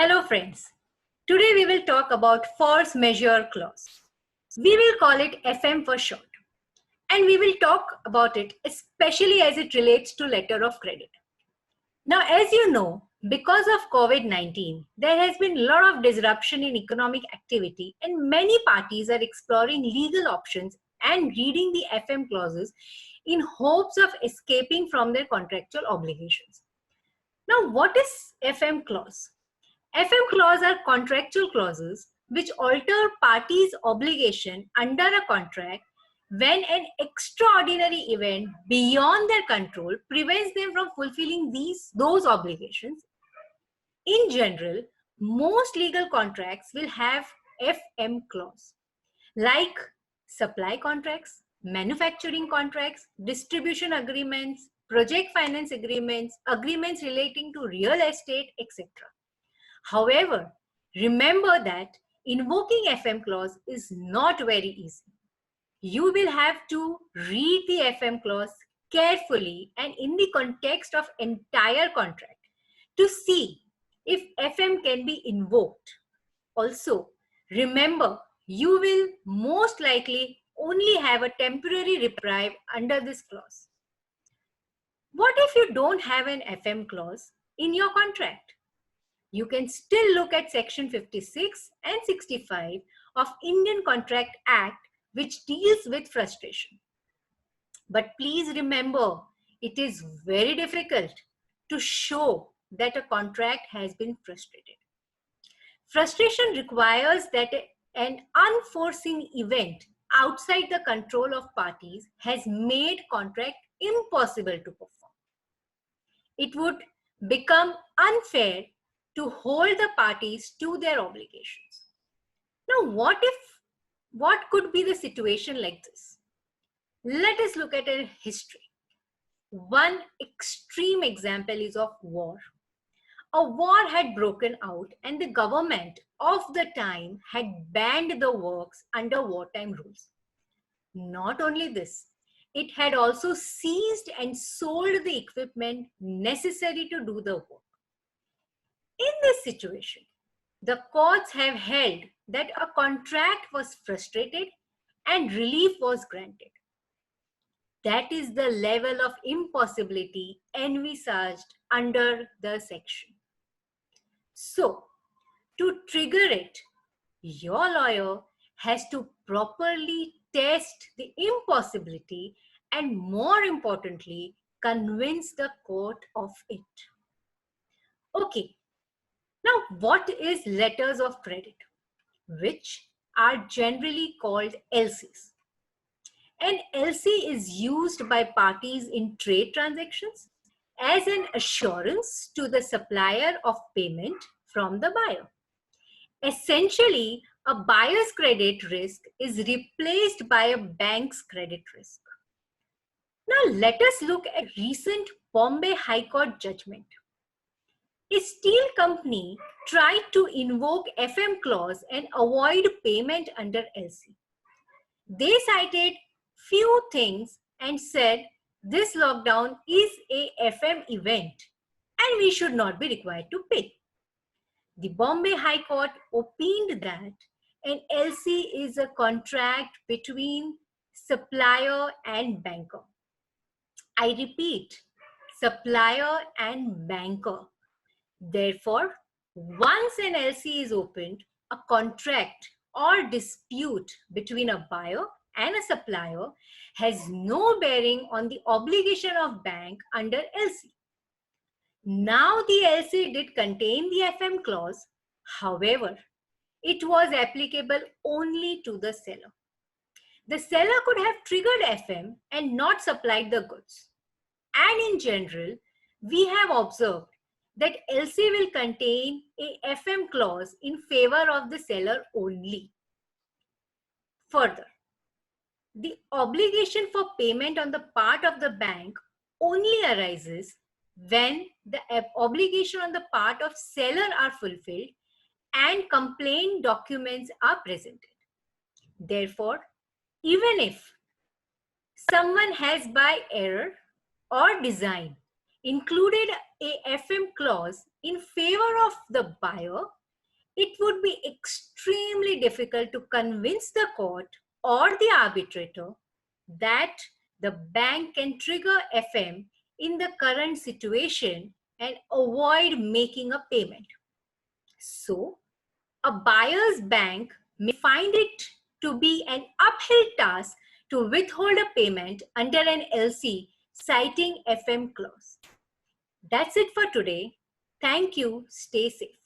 Hello friends. Today we will talk about force majeure clause. We will call it FM for short. And we will talk about it especially as it relates to letter of credit. Now, as you know, because of COVID-19, there has been a lot of disruption in economic activity and many parties are exploring legal options and reading the FM clauses in hopes of escaping from their contractual obligations. Now, what is FM clause? FM clause are contractual clauses which alter parties' obligation under a contract when an extraordinary event beyond their control prevents them from fulfilling those obligations. In general, most legal contracts will have FM clause, like supply contracts, manufacturing contracts, distribution agreements, project finance agreements, agreements relating to real estate, etc. However, remember that invoking FM clause is not very easy. You will have to read the FM clause carefully and in the context of entire contract to see if FM can be invoked. Also, remember, you will most likely only have a temporary reprieve under this clause. What if you don't have an FM clause in your contract? You can still look at section 56 and 65 of Indian Contract Act, which deals with frustration. But please remember, it is very difficult to show that a contract has been frustrated. Frustration requires that an unforeseen event outside the control of parties has made contract impossible to perform. It would become unfair to hold the parties to their obligations. Now, what could be the situation like this? Let us look at a history. One extreme example is of war. A war had broken out and the government of the time had banned the works under wartime rules. Not only this, it had also seized and sold the equipment necessary to do the work. In this situation, the courts have held that a contract was frustrated and relief was granted. That is the level of impossibility envisaged under the section. So, to trigger it, your lawyer has to properly test the impossibility and, more importantly, convince the court of it. Okay. Now, what is letters of credit, which are generally called LCs? An LC is used by parties in trade transactions as an assurance to the supplier of payment from the buyer. Essentially, a buyer's credit risk is replaced by a bank's credit risk. Now, let us look at recent Bombay High Court judgment. A steel company tried to invoke FM clause and avoid payment under LC. They cited few things and said this lockdown is a FM event and we should not be required to pay. The Bombay High Court opined that an LC is a contract between supplier and banker. I repeat, supplier and banker. Therefore, once an LC is opened, a contract or dispute between a buyer and a supplier has no bearing on the obligation of bank under LC. Now the LC did contain the FM clause, however, it was applicable only to the seller. The seller could have triggered FM and not supplied the goods. And in general, we have observed that LC will contain a FM clause in favor of the seller only. Further, the obligation for payment on the part of the bank only arises when the obligation on the part of seller are fulfilled and complaint documents are presented. Therefore, even if someone has by error or design included a FM clause in favor of the buyer, it would be extremely difficult to convince the court or the arbitrator that the bank can trigger FM in the current situation and avoid making a payment. So, a buyer's bank may find it to be an uphill task to withhold a payment under an LC citing FM clause. That's it for today. Thank you. Stay safe.